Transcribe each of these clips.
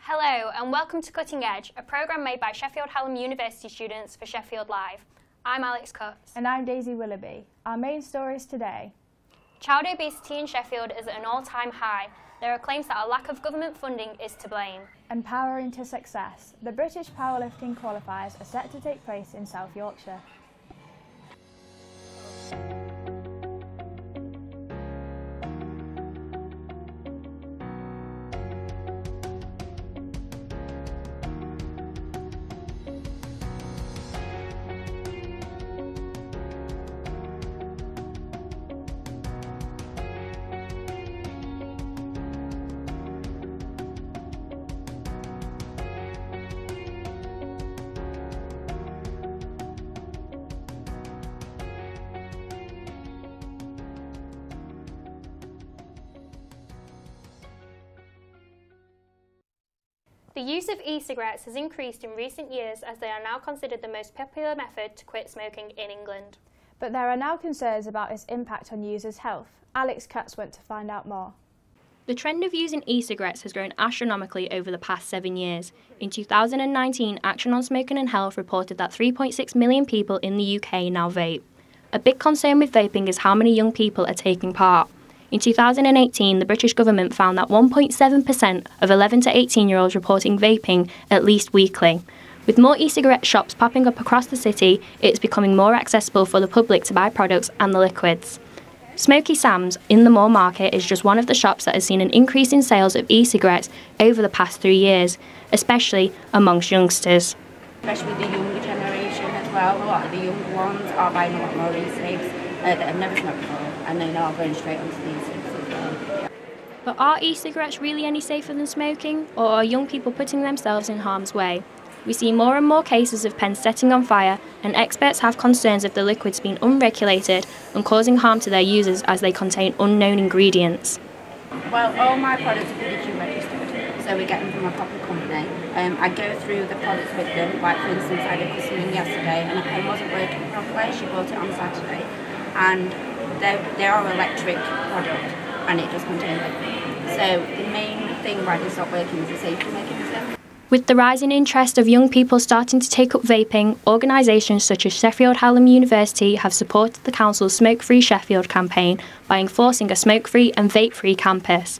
Hello and welcome to Cutting Edge, a programme made by Sheffield Hallam University students for Sheffield Live. I'm Alex Cutts. And I'm Daisy Willoughby. Our main stories today. Child obesity in Sheffield is at an all-time high. There are claims that a lack of government funding is to blame. Empowering to success. The British powerlifting qualifiers are set to take place in South Yorkshire. The use of e-cigarettes has increased in recent years as they are now considered the most popular method to quit smoking in England. But there are now concerns about its impact on users' health. Alex Cutts went to find out more. The trend of using e-cigarettes has grown astronomically over the past 7 years. In 2019, Action on Smoking and Health reported that 3.6 million people in the UK now vape. A big concern with vaping is how many young people are taking part. In 2018, the British government found that 1.7% of 11 to 18-year-olds reporting vaping at least weekly. With more e-cigarette shops popping up across the city, it's becoming more accessible for the public to buy products and the liquids. Smoky Sam's in the Moor Market is just one of the shops that has seen an increase in sales of e-cigarettes over the past 3 years, especially amongst youngsters. Especially the younger generation as well. A lot of the younger ones are buying a lot more e-cigs that have never smoked before, and they now are going straight onto the e-cigs as well. But are e-cigarettes really any safer than smoking, or are young people putting themselves in harm's way? We see more and more cases of pens setting on fire, and experts have concerns of the liquids being unregulated and causing harm to their users as they contain unknown ingredients. Well, all my products are PDQ registered, so we get them from a proper company. I go through the products with them, like for instance I had a customer in yesterday and a pen wasn't working properly, she bought it on Saturday, and they are electric product and it does contain liquid. So the main thing why it's not working is the safety mechanism. With the rising interest of young people starting to take up vaping, organisations such as Sheffield Hallam University have supported the council's Smoke Free Sheffield campaign by enforcing a smoke-free and vape-free campus.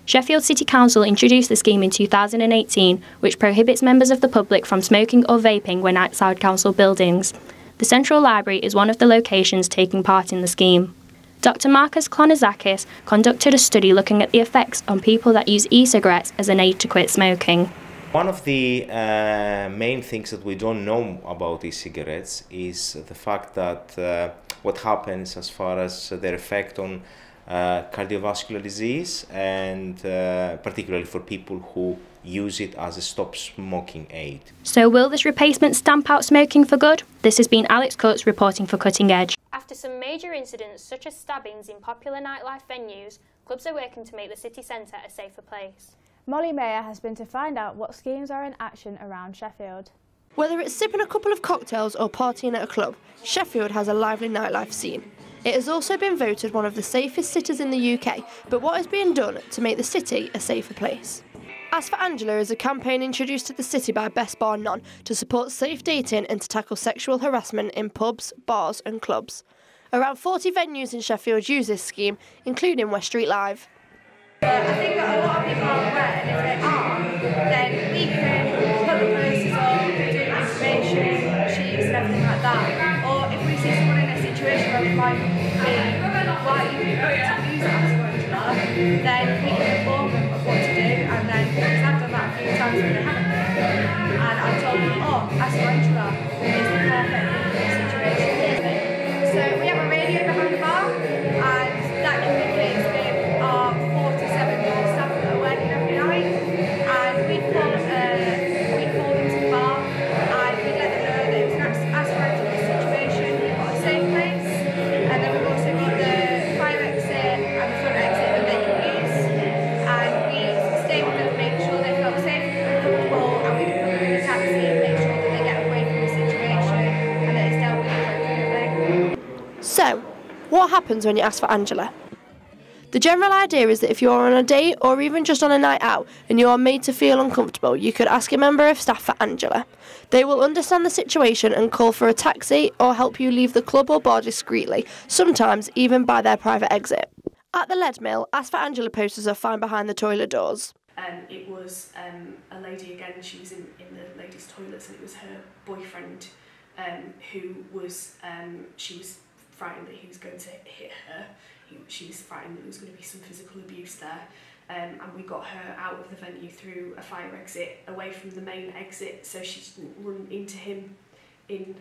Sheffield City Council introduced the scheme in 2018, which prohibits members of the public from smoking or vaping when outside council buildings. The Central Library is one of the locations taking part in the scheme. Dr. Marcus Klonazakis conducted a study looking at the effects on people that use e-cigarettes as an aid to quit smoking. One of the main things that we don't know about e-cigarettes is the fact that what happens as far as their effect on cardiovascular disease, and particularly for people who use it as a stop smoking aid. So will this replacement stamp out smoking for good? This has been Alex Cutts reporting for Cutting Edge. After some major incidents such as stabbings in popular nightlife venues, clubs are working to make the city centre a safer place. Molly Mayer has been to find out what schemes are in action around Sheffield. Whether it's sipping a couple of cocktails or partying at a club, Sheffield has a lively nightlife scene. It has also been voted one of the safest cities in the UK, but what is being done to make the city a safer place? Ask for Angela is a campaign introduced to the city by Best Bar None to support safe dating and to tackle sexual harassment in pubs, bars and clubs. Around 40 venues in Sheffield use this scheme, including West Street Live. I think that a lot of people are aware, and if they are, then we can put the posters up, do information sheets and everything like that. Or if we see someone in a situation where we might be likely to use it as a drug, then we can inform them of what to do, and then, because I've done that a few times when they haven't been, and I've told them, oh, ask for Angela, it's the perfect situation. So we have a radio behind the bar, and that communicates with our 47 staff that are working every night, and we call them to the bar, and we let them know that it was an aspirational situation, we've got a safe place, and then we've also got the fire exit and the front exit that they can use, and we stay with them, make sure they feel safe and comfortable, and we can put them in a taxi and make sure that they get away from the situation and that it's dealt with appropriately. So, what happens when you ask for Angela? The general idea is that if you're on a date or even just on a night out and you are made to feel uncomfortable, you could ask a member of staff for Angela. They will understand the situation and call for a taxi or help you leave the club or bar discreetly, sometimes even by their private exit. At the lead mill, Ask for Angela posters are found behind the toilet doors. It was a lady, again, she was in the ladies' toilets, and it was her boyfriend who was, she was frightened that he was going to hit her. She was frightened that there was going to be some physical abuse there, and we got her out of the venue through a fire exit, away from the main exit, so she didn't run into him in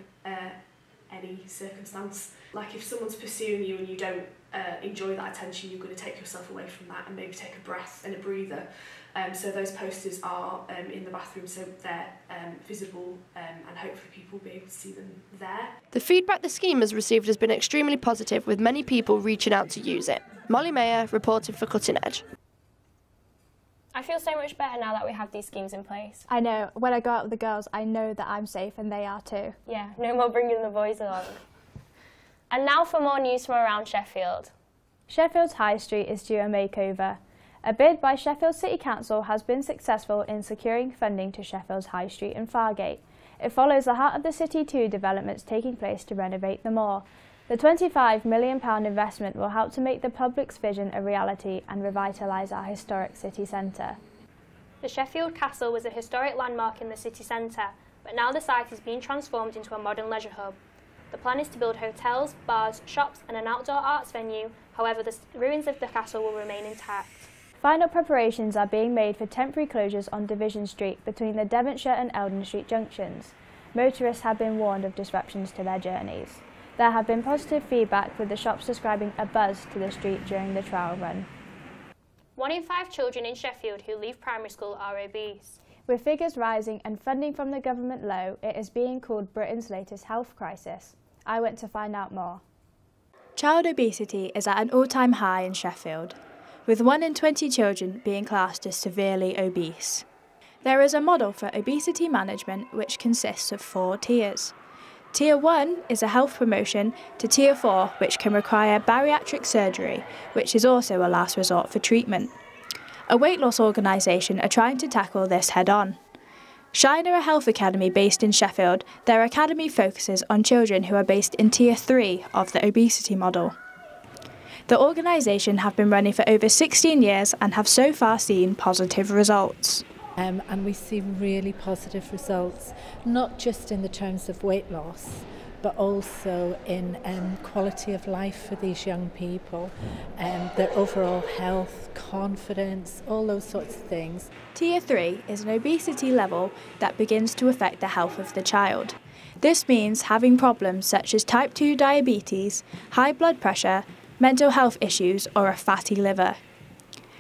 any circumstance. Like, if someone's pursuing you and you don't enjoy that attention, you're going to take yourself away from that and maybe take a breath and a breather. So those posters are in the bathroom, so they're visible, and hopefully people will be able to see them there. The feedback the scheme has received has been extremely positive, with many people reaching out to use it. Molly Mayer reported for Cutting Edge. I feel so much better now that we have these schemes in place. I know, when I go out with the girls, I know that I'm safe and they are too. Yeah, no more bringing the boys along. And now for more news from around Sheffield. Sheffield's High Street is due a makeover. A bid by Sheffield City Council has been successful in securing funding to Sheffield's High Street and Fargate. It follows the Heart of the City 2 developments taking place to renovate them all. The £25 million investment will help to make the public's vision a reality and revitalise our historic city centre. The Sheffield Castle was a historic landmark in the city centre, but now the site is being transformed into a modern leisure hub. The plan is to build hotels, bars, shops and an outdoor arts venue. However, the ruins of the castle will remain intact. Final preparations are being made for temporary closures on Division Street between the Devonshire and Eldon Street junctions. Motorists have been warned of disruptions to their journeys. There have been positive feedback, with the shops describing a buzz to the street during the trial run. 1 in 5 children in Sheffield who leave primary school are obese. With figures rising and funding from the government low, it is being called Britain's latest health crisis. I went to find out more. Child obesity is at an all-time high in Sheffield, with 1 in 20 children being classed as severely obese. There is a model for obesity management which consists of 4 tiers. Tier 1 is a health promotion to Tier 4, which can require bariatric surgery, which is also a last resort for treatment. A weight loss organisation are trying to tackle this head-on. Shine are a health academy based in Sheffield. Their academy focuses on children who are based in Tier 3 of the obesity model. The organisation have been running for over 16 years and have so far seen positive results. And we see really positive results, not just in the terms of weight loss, but also in quality of life for these young people, their overall health, confidence, all those sorts of things. Tier 3 is an obesity level that begins to affect the health of the child. This means having problems such as type 2 diabetes, high blood pressure, mental health issues or a fatty liver.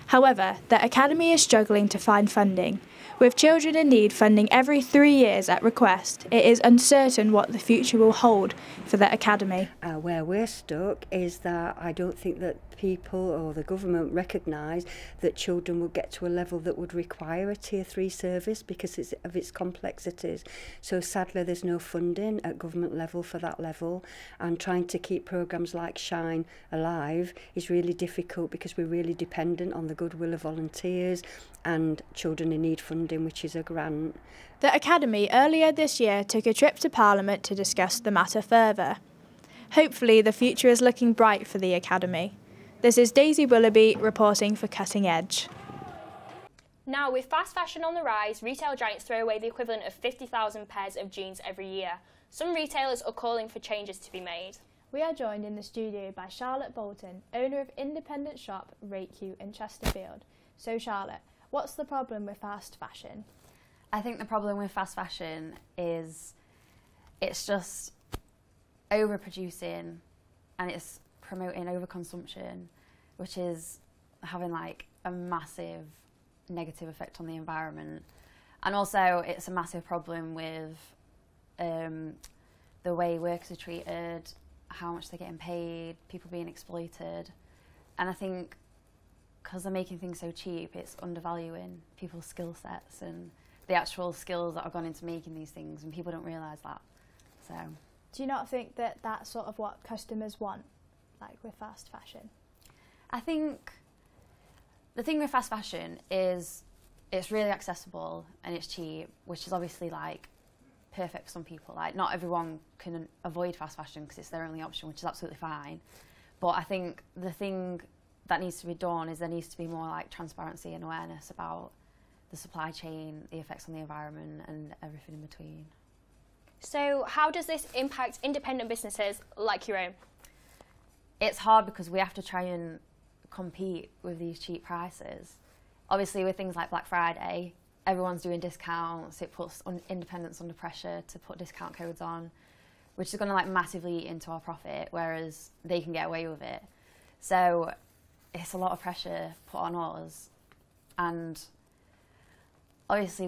However, the Academy is struggling to find funding. With children in need funding every 3 years at request, it is uncertain what the future will hold for the Academy. Where we're stuck is that I don't think that people or the government recognise that children will get to a level that would require a Tier 3 service because of its complexities. So sadly there's no funding at government level for that level, and trying to keep programmes like Shine alive is really difficult because we're really dependent on the goodwill of volunteers and Children in Need funding, which is a grant. The Academy earlier this year took a trip to Parliament to discuss the matter further. Hopefully the future is looking bright for the Academy. This is Daisy Willoughby reporting for Cutting Edge. Now, with fast fashion on the rise, retail giants throw away the equivalent of 50,000 pairs of jeans every year. Some retailers are calling for changes to be made. We are joined in the studio by Charlotte Bulletin, owner of independent shop Rate Q in Chesterfield. So Charlotte, what's the problem with fast fashion? I think the problem with fast fashion is it's just overproducing and it's promoting overconsumption, which is having like a massive negative effect on the environment. And also it's a massive problem with the way workers are treated, how much they're getting paid, people being exploited. And I think because they're making things so cheap, it's undervaluing people's skill sets and the actual skills that have gone into making these things, and people don't realise that. So, do you not think that that's sort of what customers want, like with fast fashion? I think the thing with fast fashion is it's really accessible and it's cheap, which is obviously like perfect for some people. Like not everyone can avoid fast fashion because it's their only option, which is absolutely fine. But I think the thing that needs to be done is there needs to be more like transparency and awareness about the supply chain, the effects on the environment and everything in between. So how does this impact independent businesses like your own? It's hard because we have to try and compete with these cheap prices. Obviously with things like Black Friday, everyone's doing discounts, it puts independents under pressure to put discount codes on, which is going to like massively eat into our profit, whereas they can get away with it. So it's a lot of pressure put on us, and obviously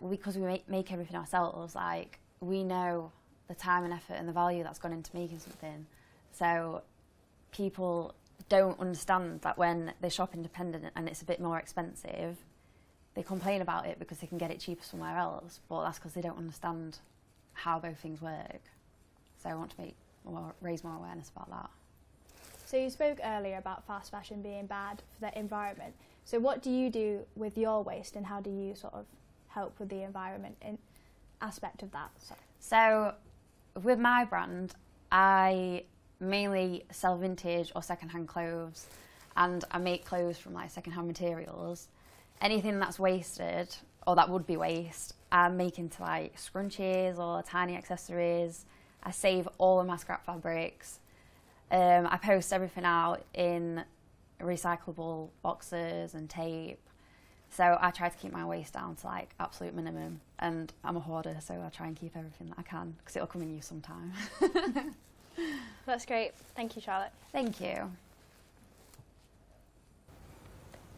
because we make everything ourselves, like we know the time and effort and the value that's gone into making something. So people don't understand that when they shop independent and it's a bit more expensive, they complain about it because they can get it cheaper somewhere else, but that's because they don't understand how both things work. So I want to raise more awareness about that. So you spoke earlier about fast fashion being bad for the environment. So what do you do with your waste and how do you sort of help with the environment aspect of that? So with my brand, I mainly sell vintage or second-hand clothes, and I make clothes from like second-hand materials. Anything that's wasted or that would be waste, I make into like scrunchies or tiny accessories. I save all of my scrap fabrics. I post everything out in recyclable boxes and tape. So I try to keep my waste down to like absolute minimum, and I'm a hoarder, so I try and keep everything that I can because it'll come in use sometime. That's great. Thank you, Charlotte. Thank you.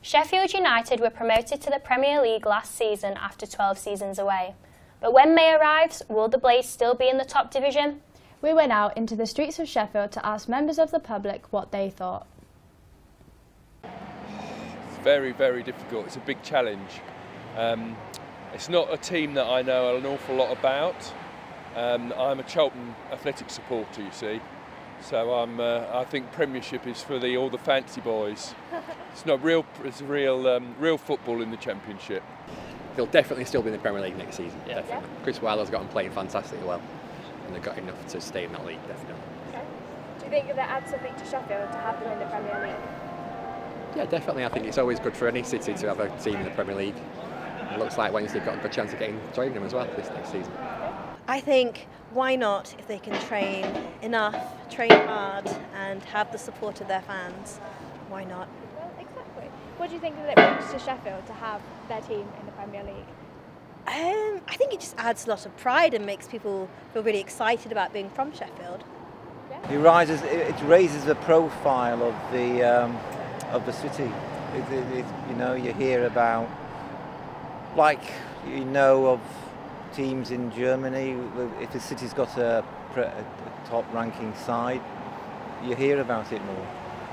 Sheffield United were promoted to the Premier League last season after 12 seasons away. But when May arrives, will the Blades still be in the top division? We went out into the streets of Sheffield to ask members of the public what they thought. It's very, very difficult. It's a big challenge. It's not a team that I know an awful lot about. I'm a Charlton Athletic supporter, you see. So I think Premiership is for all the fancy boys. It's not real. It's real football in the Championship. They'll definitely still be in the Premier League next season. Yeah. Definitely. Yeah. Chris Wilder's got them playing fantastically well, and they've got enough to stay in that league. Definitely. Okay. Do you think that adds something to Sheffield to have them in the Premier League? Yeah, definitely. I think it's always good for any city to have a team in the Premier League. It looks like Wednesday got a good chance of joining them as well this next season. I think why not, if they can train enough, train hard and have the support of their fans, why not? Well, exactly. What do you think that it brings to Sheffield to have their team in the Premier League? I think it just adds a lot of pride and makes people feel really excited about being from Sheffield. Yeah. It raises the profile of the city. You know, you hear about, like, you know, of teams in Germany, if the city's got a top-ranking side, you hear about it more.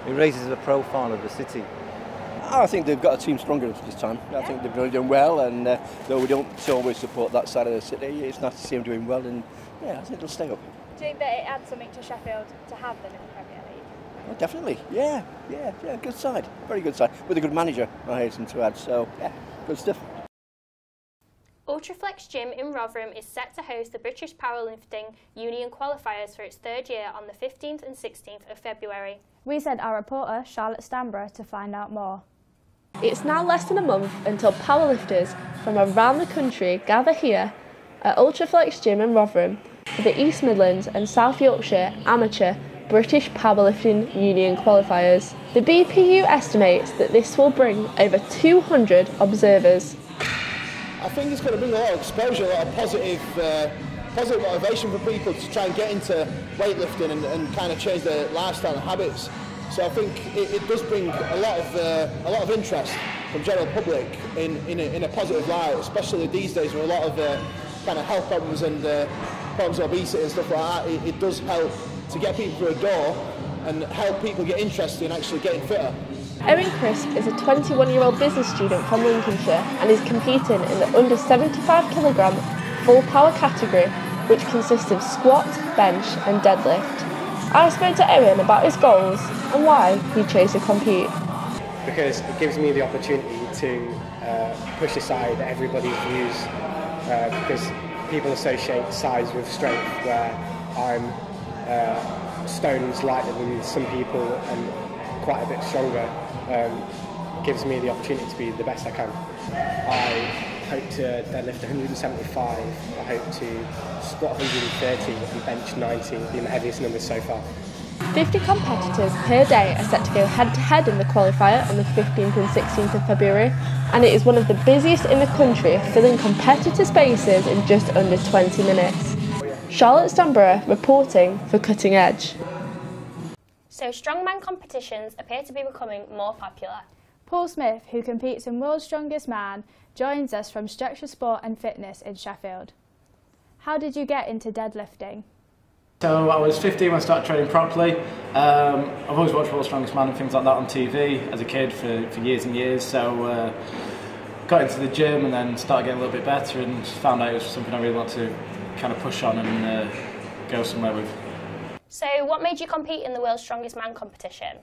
It raises the profile of the city. I think they've got a team stronger this time. I think they've really done well, and though we don't always support that side of the city, it's nice to see them doing well, and yeah, I think they'll stay up. Do you think that it adds something to Sheffield to have them in the Premier League? Oh, definitely, yeah, good side, very good side, with a good manager, I hasten to add, so yeah, good stuff. Ultraflex Gym in Rotherham is set to host the British Powerlifting Union qualifiers for its third year on the 15th and 16th of February. We sent our reporter Charlotte Stamborough to find out more. It's now less than a month until powerlifters from around the country gather here at Ultraflex Gym in Rotherham for the East Midlands and South Yorkshire Amateur British Powerlifting Union qualifiers. The BPU estimates that this will bring over 200 observers. I think it's going to bring a lot of exposure, a lot of positive motivation for people to try and get into weightlifting and kind of change their lifestyle and habits. So I think it does bring a lot of interest from general public in a positive light, especially these days with a lot of kind of health problems and problems of obesity and stuff like that. It does help to get people through a door and help people get interested in actually getting fitter. Erin Crisp is a 21-year-old business student from Lincolnshire and is competing in the under 75kg full power category, which consists of squat, bench and deadlift. I spoke to Erin about his goals and why he chose to compete. Because it gives me the opportunity to push aside everybody's views, because people associate size with strength, where I'm stones lighter than some people and quite a bit stronger. Gives me the opportunity to be the best I can. I hope to deadlift 175, I hope to squat 130 and bench 90, being the heaviest numbers so far. 50 competitors per day are set to go head-to-head in the qualifier on the 15th and 16th of February, and it is one of the busiest in the country, filling competitor spaces in just under 20 minutes. Charlotte Stanborough reporting for Cutting Edge. So strongman competitions appear to be becoming more popular. Paul Smith, who competes in World's Strongest Man, joins us from Structure Sport and Fitness in Sheffield. How did you get into deadlifting? So I was 15 when I started training properly. I've always watched World's Strongest Man and things like that on TV as a kid for years and years. So got into the gym and then started getting a little bit better and found out it was something I really wanted to kind of push on and go somewhere with. So what made you compete in the World's Strongest Man competition?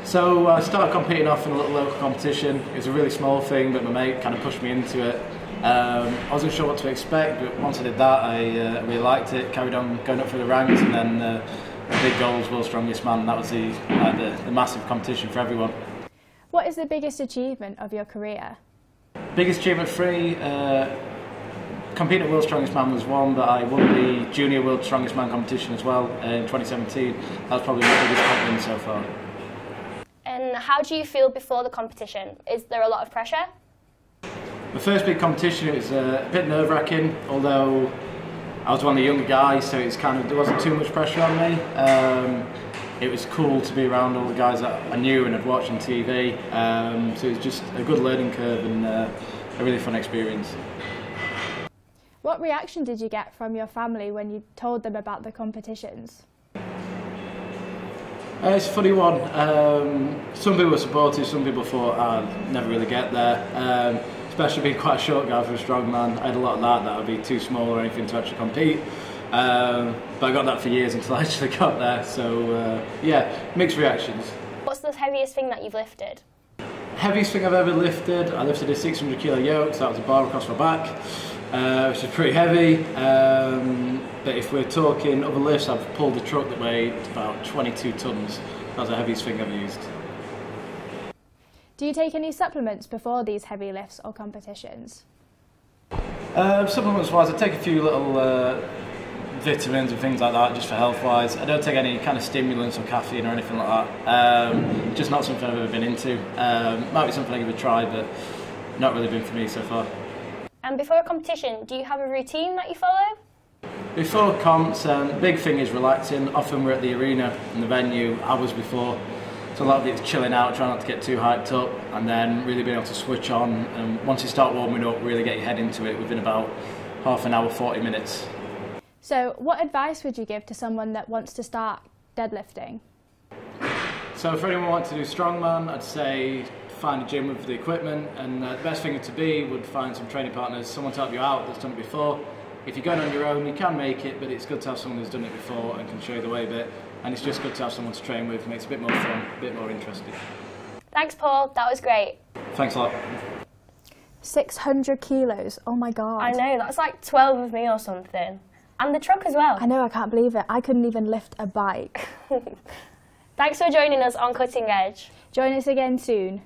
So I started competing off in a little local competition. It was a really small thing, but my mate kind of pushed me into it. I wasn't sure what to expect, but once I did that, I really liked it. Carried on going up through the ranks, and then the big goal was World's Strongest Man. That was the massive competition for everyone. What is the biggest achievement of your career? Biggest achievement free. Competing at World's Strongest Man was one, but I won the Junior World's Strongest Man competition as well in 2017. That was probably my biggest compliment so far. And how do you feel before the competition? Is there a lot of pressure? The first big competition, it was a bit nerve-wracking, although I was one of the younger guys, so it's there wasn't too much pressure on me. It was cool to be around all the guys that I knew and had watched on TV, so it was just a good learning curve and a really fun experience. What reaction did you get from your family when you told them about the competitions? It's a funny one. Some people were supportive, some people thought I'd never really get there. Especially being quite a short guy for a strong man. I had a lot of that I'd be too small or anything to actually compete. But I got that for years until I actually got there. So yeah, mixed reactions. What's the heaviest thing that you've lifted? Heaviest thing I've ever lifted, I lifted a 600 kilo yoke, so that was a bar across my back, which is pretty heavy. But if we're talking other lifts, I've pulled a truck that weighed about 22 tons. That was the heaviest thing I've used. Do you take any supplements before these heavy lifts or competitions? Supplements wise, I take a few little vitamins and things like that just for health wise. I don't take any kind of stimulants or caffeine or anything like that. Just not something I've ever been into. Might be something I give a try, but not really been for me so far. And before a competition, do you have a routine that you follow? Before comps, the big thing is relaxing. Often we're at the arena and the venue hours before. So a lot of it's chilling out, trying not to get too hyped up, and then really being able to switch on. And once you start warming up, really get your head into it within about half an hour, 40 minutes. So what advice would you give to someone that wants to start deadlifting? So for anyone who wants to do strongman, I'd say find a gym with the equipment, and the best thing to be would find some training partners, someone to help you out that's done it before. If you're going on your own, you can make it, but it's good to have someone who's done it before and can show you the way a bit. And it's just good to have someone to train with, makes it a bit more fun, a bit more interesting. Thanks, Paul. That was great. Thanks a lot. 600 kilos, oh my God. I know, that's like 12 of me or something. And the truck as well. I know, I can't believe it. I couldn't even lift a bike. Thanks for joining us on Cutting Edge. Join us again soon.